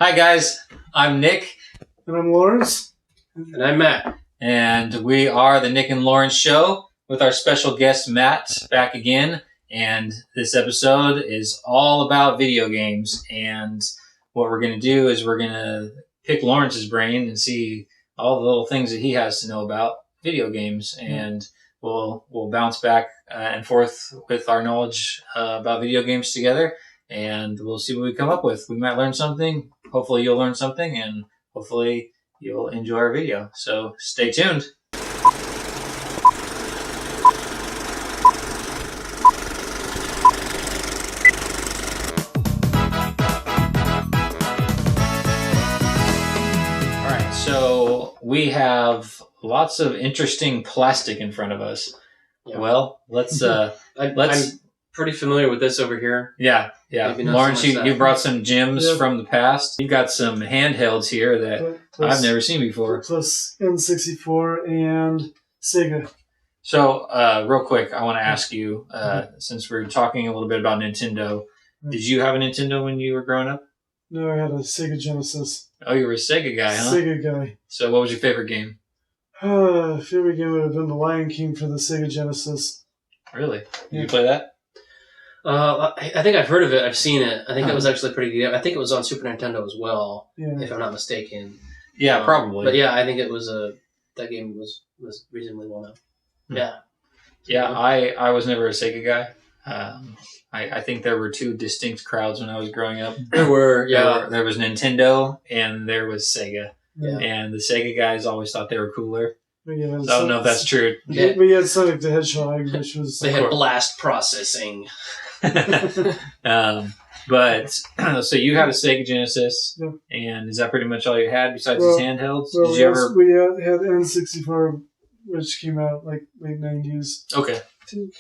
Hi guys, I'm Nick. And I'm Lawrence. And I'm Matt. And we are the Nick and Lawrence Show with our special guest Matt back again. And this episode is all about video games. And what we're going to do is we're going to pick Lawrence's brain and see all the little things that he has to know about video games. And we'll bounce back and forth with our knowledge about video games together. And we'll see what we come up with. We might learn something. Hopefully you'll learn something, and hopefully you'll enjoy our video. So stay tuned. All right, so we have lots of interesting plastic in front of us. Yeah. Well, let's I'm pretty familiar with this over here. Yeah. Lawrence, you brought some gems from the past. You've got some handhelds here that I've never seen before. Plus N64 and Sega. So, real quick, I want to ask you, since we're talking a little bit about Nintendo, did you have a Nintendo when you were growing up? No, I had a Sega Genesis. Oh, you were a Sega guy, huh? Sega guy. So what was your favorite game? Favorite game would have been The Lion King for the Sega Genesis. Really? Did you play that? I think I've heard of it. I've seen it. I think it was actually pretty good. I think it was on Super Nintendo as well, if I'm not mistaken. Yeah, probably. But yeah, I think it was that game was reasonably well known. Yeah, I was never a Sega guy. I think there were two distinct crowds when I was growing up. There were, There was Nintendo and there was Sega. Yeah. And the Sega guys always thought they were cooler. So I don't know if that's true. We had Sonic the Hedgehog, which was... They had blast processing. But so you had a Sega Genesis, and is that pretty much all you had besides these handhelds? Well, Did you ever? We had N64, which came out like late 90s. Okay. I think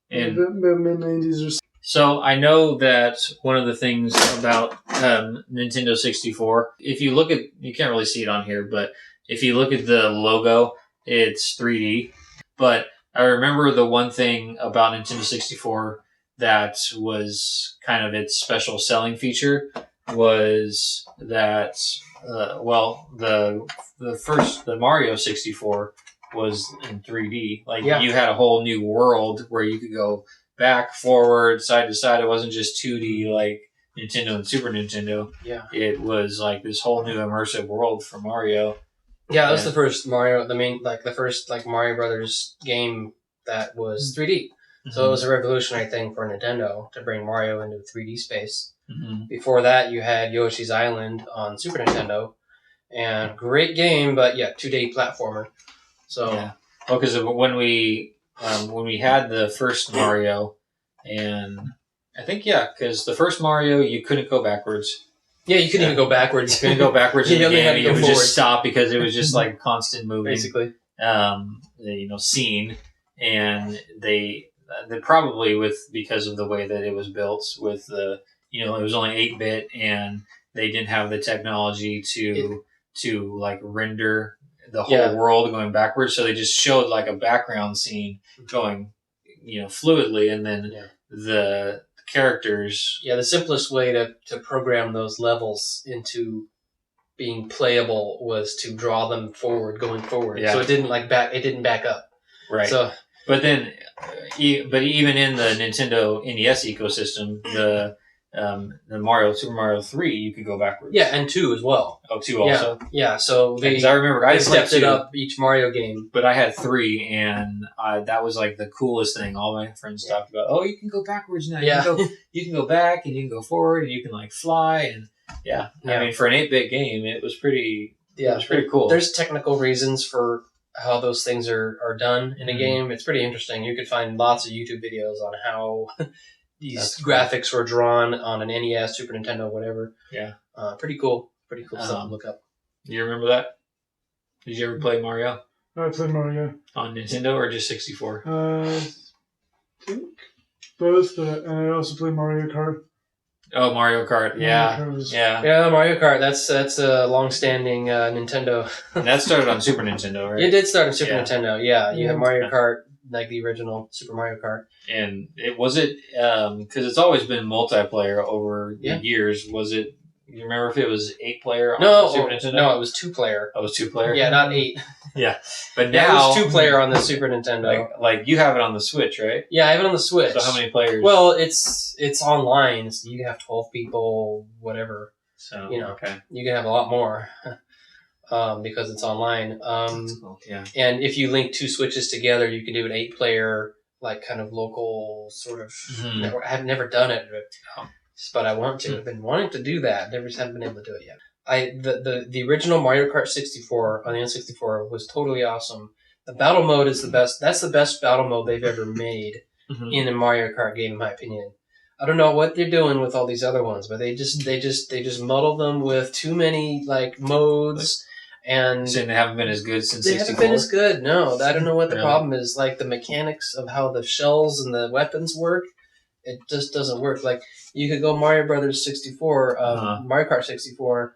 And mid 90s or so. So I know that one of the things about Nintendo 64, if you look at, you can't really see it on here, but if you look at the logo, it's 3D. But I remember the one thing about Nintendo 64 that was kind of its special selling feature was that, the Mario 64 was in 3D. You had a whole new world where you could go back, forward, side to side. It wasn't just 2D like Nintendo and Super Nintendo. Yeah. It was like this whole new immersive world for Mario. Yeah, that was the first Mario, the first Mario Brothers game that was 3D. So it was a revolutionary thing for Nintendo to bring Mario into 3D space. Mm-hmm. Before that, you had Yoshi's Island on Super Nintendo, and great game, but 2D platformer. So because when we had the first Mario, and I think because the first Mario you couldn't go backwards. Yeah, you couldn't even go backwards. You couldn't go backwards in the game. It would forward. Just stop because it was just like constant moving. Basically, scene, and they probably because of the way that it was built with the it was only 8-bit and they didn't have the technology to render the whole world going backwards, so they just showed like a background scene going fluidly, and then the characters. The simplest way to program those levels into being playable was to draw them going forward. So it didn't back up. Right. So but then even in the Nintendo NES ecosystem, the Super Mario 3, you could go backwards. Yeah, and 2 as well. Oh, 2 also? Yeah, so I remember I stepped it up each Mario game. But I had 3, and that was like the coolest thing. All my friends talked about, you can go backwards now. You can go back, and you can go forward, and you can fly. And I mean, for an 8-bit game, it was pretty cool. There's technical reasons for how those things are done in a game. It's pretty interesting. You could find lots of YouTube videos on how these graphics were drawn on an NES, Super Nintendo, whatever. Yeah. Pretty cool. Pretty cool stuff to look up. Do you remember that? Did you ever play Mario? I played Mario. On Nintendo or just 64? I think both, and I also played Mario Kart. Oh, Mario Kart, yeah. Mario Kart. That's a long-standing Nintendo. And that started on Super Nintendo, right? It did start on Super Nintendo. Yeah, you have Mario Kart, like the original Super Mario Kart. And because it's always been multiplayer over the years. Was it You remember if it was 8-player on the Super Nintendo? No, it was 2-player. Oh, it was 2-player? Yeah, not 8. Yeah. But Yeah, now... it was 2-player on the Super Nintendo. Like you have it on the Switch, right? Yeah, I have it on the Switch. So how many players? Well, it's online, so you can have 12 people, whatever. So, okay. You can have a lot more because it's online. Yeah. And if you link 2 Switches together, you can do an 8-player, like kind of local sort of network. I've never done it, but I want to. I've been wanting to do that. Never haven't been able to do it yet. The original Mario Kart 64 on the N64 was totally awesome. The battle mode is the best. That's the best battle mode they've ever made in a Mario Kart game, in my opinion. I don't know what they're doing with all these other ones, but they just muddle them with too many like modes, and saying they haven't been as good since they 64? haven't been as good. No, I don't know what the problem is. Like the mechanics of how the shells and the weapons work, it just doesn't work. Like you could go Mario Brothers 64, Mario Kart 64.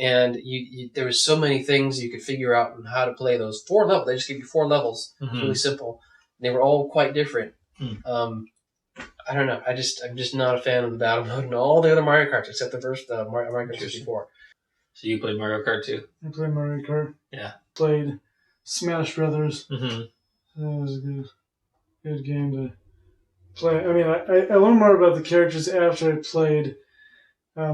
And you there was so many things you could figure out on how to play those 4 levels. They just give you 4 levels. It's really simple. And they were all quite different. I don't know. I'm just not a fan of the battle mode and all the other Mario Karts except the first Mario Kart 64. So you played Mario Kart too? I played Mario Kart. Yeah. Played Smash Brothers. Mm-hmm. That was a good game to play. I mean, I learned more about the characters after I played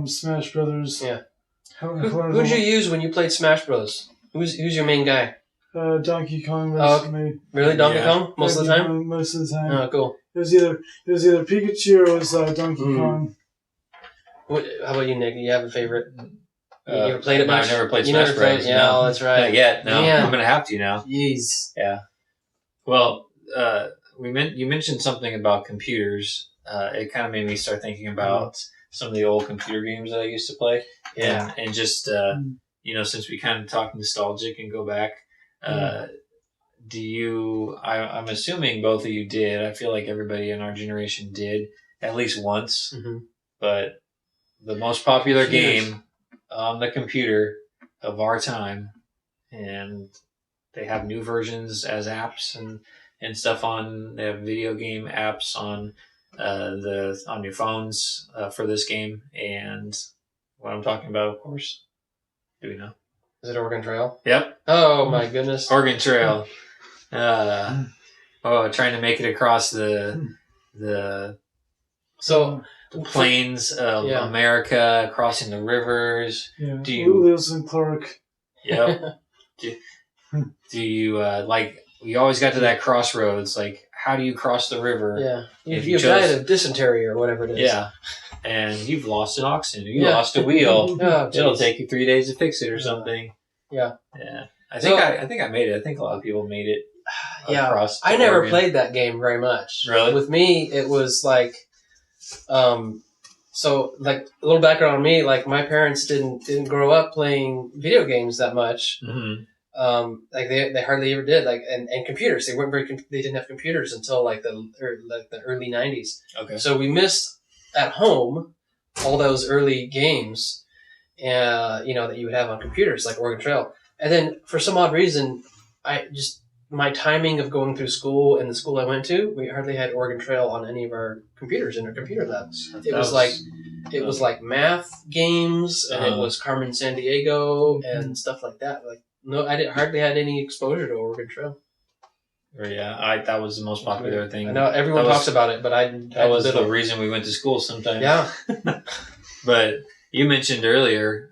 Smash Brothers. Yeah. Who'd you use when you played Smash Bros? Who's your main guy? Donkey Kong was maybe. Really, Donkey Kong most of the time? Kong most of the time. Oh, cool. It was either Pikachu or it was Donkey Kong. How about you, Nick? Do you have a favorite? You ever played it much? I've never played Smash Bros. Yeah, no. That's right. Not yet. No, yeah. I'm gonna have to now. Jeez. Yeah. Well, you mentioned something about computers. It kind of made me start thinking about some of the old computer games that I used to play. Yeah. And just since we kind of talk nostalgic and go back, do you? I'm assuming both of you did. I feel like everybody in our generation did at least once. Mm-hmm. But the most popular game on the computer of our time, and they have new versions as apps and stuff on. They have video game apps on on your phones for this game, and what I'm talking about, of course. Do we know? Is it Oregon Trail? Yep. Oh my goodness. Oregon Trail. Trying to make it across the plains of America, crossing the rivers. Yeah. Lewis and Clark. Yep. do you we always got to that crossroads, like how do you cross the river? Yeah. You've died of dysentery or whatever it is. Yeah. And you've lost an oxen, or you lost a wheel. It'll take you 3 days to fix it or something. Yeah. Yeah. I think I made it. I think a lot of people made it. Yeah. I never played that game very much. Really? With me, it was like, so like a little background on me, like my parents didn't grow up playing video games that much. Mm-hmm. Like they hardly ever did. Like and computers, they didn't have computers until like the early 90s. Okay. So we missed at home all those early games, that you would have on computers like Oregon Trail. And then for some odd reason, my timing of going through school and the school I went to, we hardly had Oregon Trail on any of our computers in our computer labs. It was like math games, and it was Carmen Sandiego and stuff like that. Like no, I hardly had any exposure to Oregon Trail. Yeah, that was the most popular thing. I know everyone talks about it, but that was the reason we went to school sometimes. Yeah. But you mentioned earlier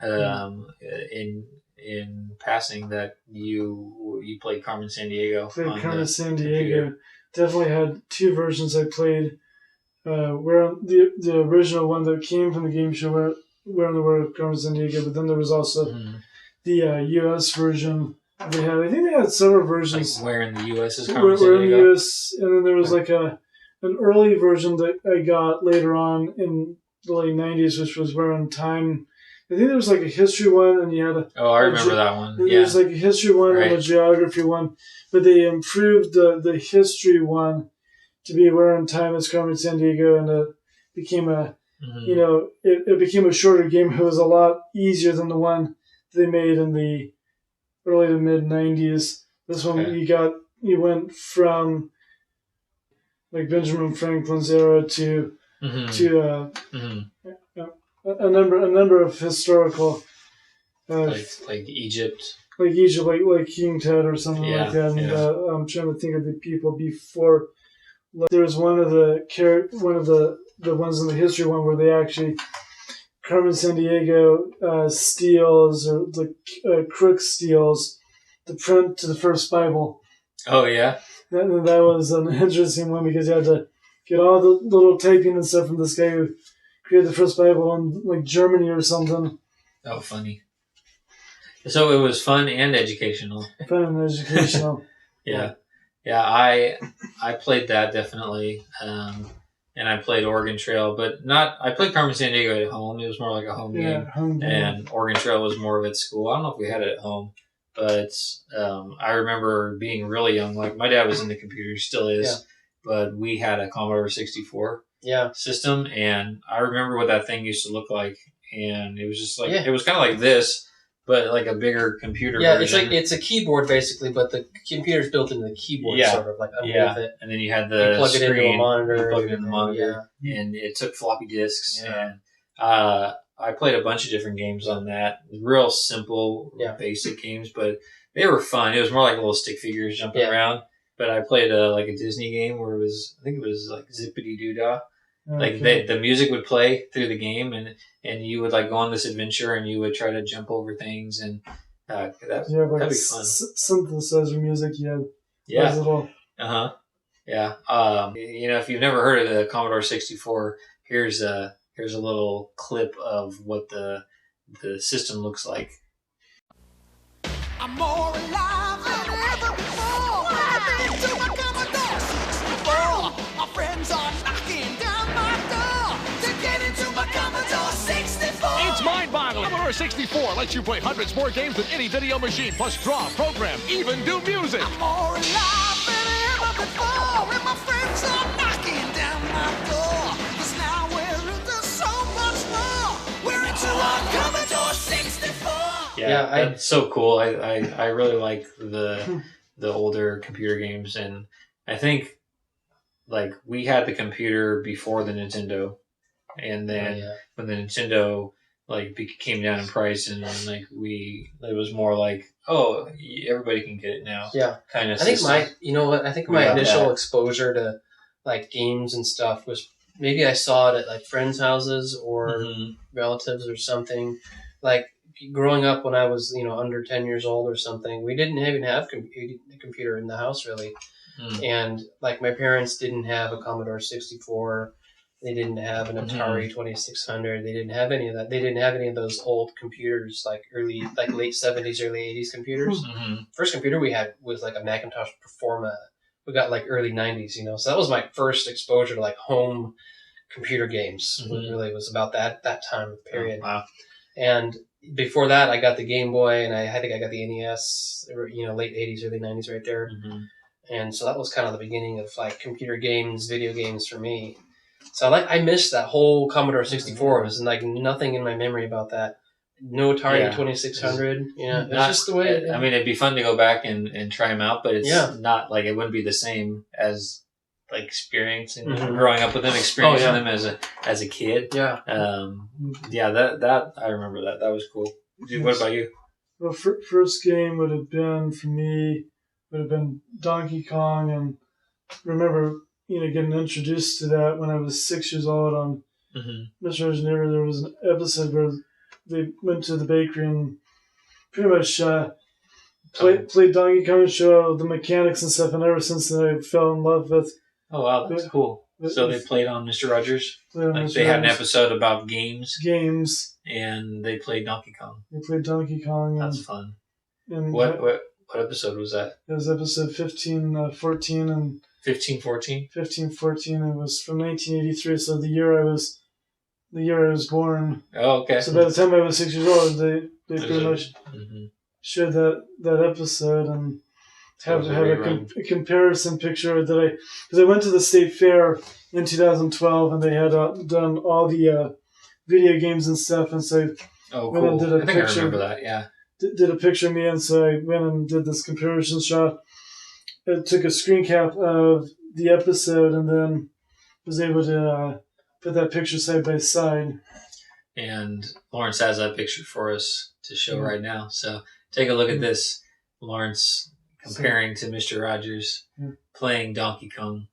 in passing that you played Carmen Sandiego. Played Carmen Sandiego. Definitely had 2 versions I played. Where the original one that came from the game show where on the world Carmen Sandiego, but then there was also the U.S. version. I think they had several versions. Like where in the U.S. is Carmen Sandiego? Where in the U.S. And then there was like an early version that I got later on in the late 90s, which was Where in Time. I think there was like a history one, and you had I remember that one. Yeah. There was like a history one and a geography one, but they improved the history one to be Where in Time is Carmen Sandiego, and it became it became a shorter game. It was a lot easier than the one they made in the early to mid 90s. This one you went from like Benjamin Franklin's era to a number of historical, like Egypt, like King Tut or something like that. And I'm trying to think of the people before. Like, there's one of the ones in the history one where they actually Carmen Sandiego steals, or the crook steals the print to the first Bible. Oh yeah, that was an interesting one because you had to get all the little typing and stuff from this guy who created the first Bible in like Germany or something. Oh, funny. So it was fun and educational. Fun and educational. Yeah. I played that definitely, and I played Oregon Trail, but not. I played Carmen Sandiego at home. It was more like a home game, and Oregon Trail was more of at school. I don't know if we had it at home, but I remember being really young. Like my dad was into computers, still is, but we had a Commodore 64 system, and I remember what that thing used to look like, and it was just like it was kind of like this. But like a bigger computer version. It's a keyboard basically, but the computer's built into the keyboard sort of like underneath it. And then you had the plug screen, it into a monitor. You plug it in the monitor, and it took floppy disks. And I played a bunch of different games on that. Real simple, basic games, but they were fun. It was more like little stick figures jumping around. But I played like a Disney game where I think it was like Zippity Doo Dah. Like the music would play through the game, and you would like go on this adventure, and you would try to jump over things, and that'd be fun. Synthesizer music, little... if you've never heard of the Commodore 64, here's a little clip of what the system looks like. I'm more alive than ever before. I've been to my Commodore 64. My friends are knocking down my door to get into my Commodore 64. It's mind-boggling. Commodore 64 lets you play hundreds more games than any video machine, plus draw, program, even do music. I'm more alive than ever before, and my friends are knocking down my door. 'Cause now we're into so much more. We're into our Commodore 64. Yeah, that's so cool. I really like the older computer games, and I think like we had the computer before the Nintendo, and then when the Nintendo like came down in price, and like it was more like, oh, everybody can get it now. Yeah, kind of. I think my initial exposure to like games and stuff was maybe I saw it at like friends' houses or relatives or something. Like growing up when I was under 10 years old or something, we didn't even have a computer in the house really. And like my parents didn't have a Commodore 64. They didn't have an Atari 2600. They didn't have any of that. They didn't have any of those old computers, like late 70s, early 80s computers. First computer we had was like a Macintosh Performa. We got like early 90s, so that was my first exposure to like home computer games. It was about that time period. Oh, wow. And before that, I got the Game Boy, and I think I got the NES, late 80s, early 90s right there. And so that was kind of the beginning of like computer games, video games for me. So I missed that whole Commodore 64. It was like nothing in my memory about that. No Atari 2600. It's just the way. I mean, it'd be fun to go back and try them out, but it's not like it wouldn't be the same as like experiencing growing up with them, experiencing them as a kid. Yeah. That I remember that. That was cool. What about you? Well, first game would have been for me Donkey Kong, and remember getting introduced to that when I was 6 years old on Mr. Engineer. There was an episode where they went to the bakery and pretty much played Donkey Kong, show the mechanics and stuff, and ever since then I fell in love with. Oh wow, that's cool. So they played on Mr. Rogers. They had an episode about games, and they played Donkey Kong. That's fun. And what episode was that? It was episode 1514 and 1514. 1514. It was from 1983, so the year I was born. Oh, okay. So by the time I was 6 years old, they pretty much showed that episode, and have a comparison picture because I went to the state fair in 2012, and they had done all the video games and stuff, and so cool. And did a I think I remember that. Yeah, did a picture of me, and so I went and did this comparison shot. I took a screen cap of the episode, and then was able to put that picture side by side. And Lawrence has that picture for us to show right now. So take a look at this. Lawrence comparing to Mr. Rogers playing Donkey Kong.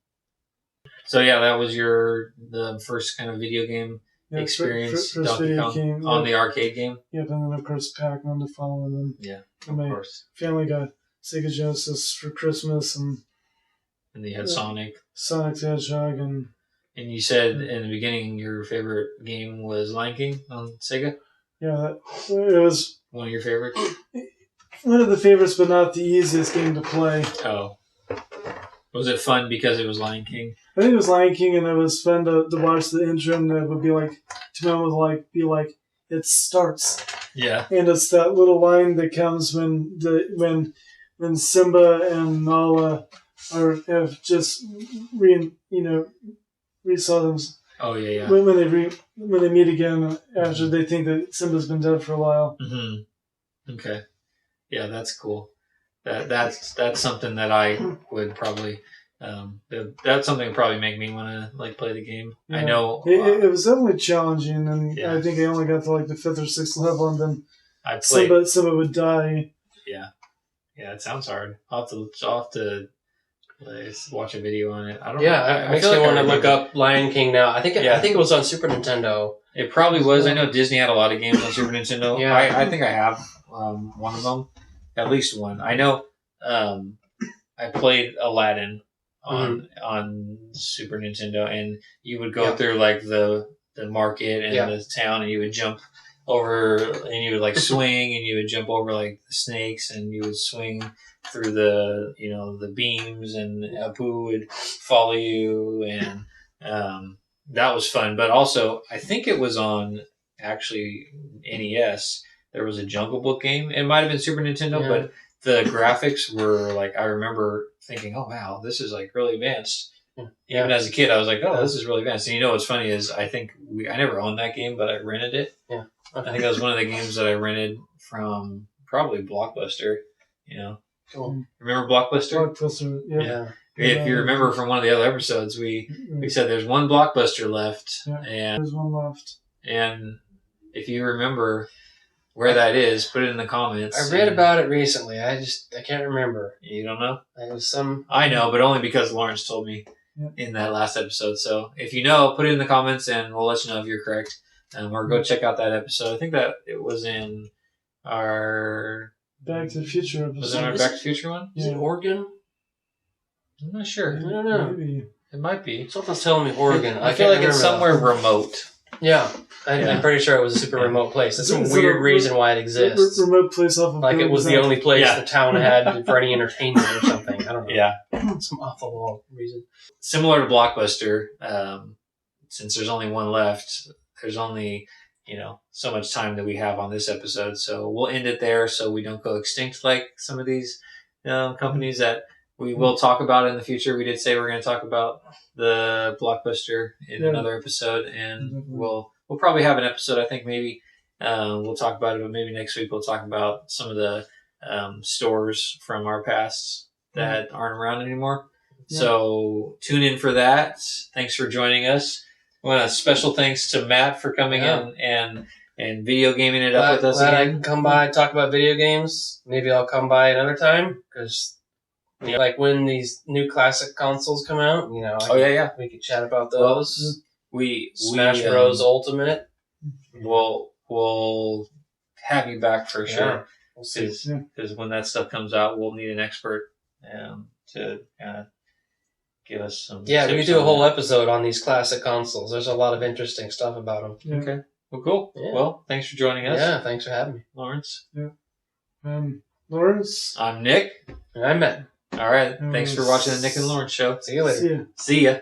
So yeah, that was the first kind of video game experience, first Donkey video Kong game, on the arcade game. Yep, and then of course Pac-Man to follow, and then of course. Family got Sega Genesis for Christmas, and you had Sonic the Hedgehog, and you said in the beginning your favorite game was Lion King on Sega. Yeah, it was one of your favorites. One of the favorites, but not the easiest game to play. Oh, was it fun because it was Lion King? I think it was Lion King, and it was fun to watch the intro, and it would be like, Timon would be like, it starts. Yeah. And it's that little line that comes when Simba and Nala have just resaw them. Oh yeah. When they meet again after they think that Simba's been dead for a while. Mm-hmm. Okay. Yeah, that's cool. That's something that I would probably. That's something that probably make me want to play the game. Yeah. I know it was definitely challenging, and I think I only got to the 5th or 6th level, and then Simba would die. Yeah, it sounds hard. I'll have to watch a video on it. I don't. Yeah, it makes me want to look up Lion King now. I think it was on Super Nintendo. It probably was. I know Disney had a lot of games on Super Nintendo. Yeah, I think I have one of them, at least one. I know. I played Aladdin on Super Nintendo, and you would go through the market and the town, and you would jump over, and you would swing, and you would jump over the snakes, and you would swing through the beams, and Apu would follow you, and that was fun. But also, I think it was on actually NES. There was a Jungle Book game. It might have been Super Nintendo, but the graphics were I remember thinking, oh wow, this is really advanced. Even as a kid, I was like, oh, this is really advanced. And what's funny is I think I never owned that game, but I rented it. Yeah. I think that was one of the games that I rented from probably Blockbuster. Cool. Remember Blockbuster? Blockbuster, yeah. If you remember from one of the other episodes, we said there's one Blockbuster left. Yeah, and there's one left. And if you remember where that is, put it in the comments. I read about it recently. I can't remember. You don't know? It was some. I know, but only because Lawrence told me in that last episode. So if you know, put it in the comments, and we'll let you know if you're correct. Or go check out that episode. I think that it was in our Back to the Future episode. Was it our Back to the Future one? Is it Oregon? I'm not sure. I don't know. Maybe. It might be. Something's telling me Oregon. I feel like it's somewhere remote. Yeah. I'm pretty sure it was a super remote place. It's some weird reason why it exists. Remote place off of it was the only place the town had for any entertainment or something. I don't know. Yeah. Some awful reason. Similar to Blockbuster, since there's only one left, there's only, so much time that we have on this episode. So we'll end it there so we don't go extinct like some of these companies that we will talk about in the future. We did say we're going to talk about the Blockbuster in another episode, and we'll probably have an episode. I think maybe we'll talk about it, but maybe next week we'll talk about some of the stores from our past that aren't around anymore. Yeah. So tune in for that. Thanks for joining us. I want a special thanks to Matt for coming in and video gaming it up with us again. I can come by and talk about video games. Maybe I'll come by another time because when these new classic consoles come out, we could chat about those. Smash Bros. Ultimate. We'll have you back for sure. We'll see. Because when that stuff comes out, we'll need an expert to give us some. Yeah, we could do a whole episode on these classic consoles. There's a lot of interesting stuff about them. Yeah. Okay. Well, cool. Yeah. Well, thanks for joining us. Yeah, thanks for having me, Lawrence. Yeah. Lawrence. I'm Nick. And I'm Matt. All right. Thanks for watching the Nick and Lawrence show. See you later. See ya. See ya.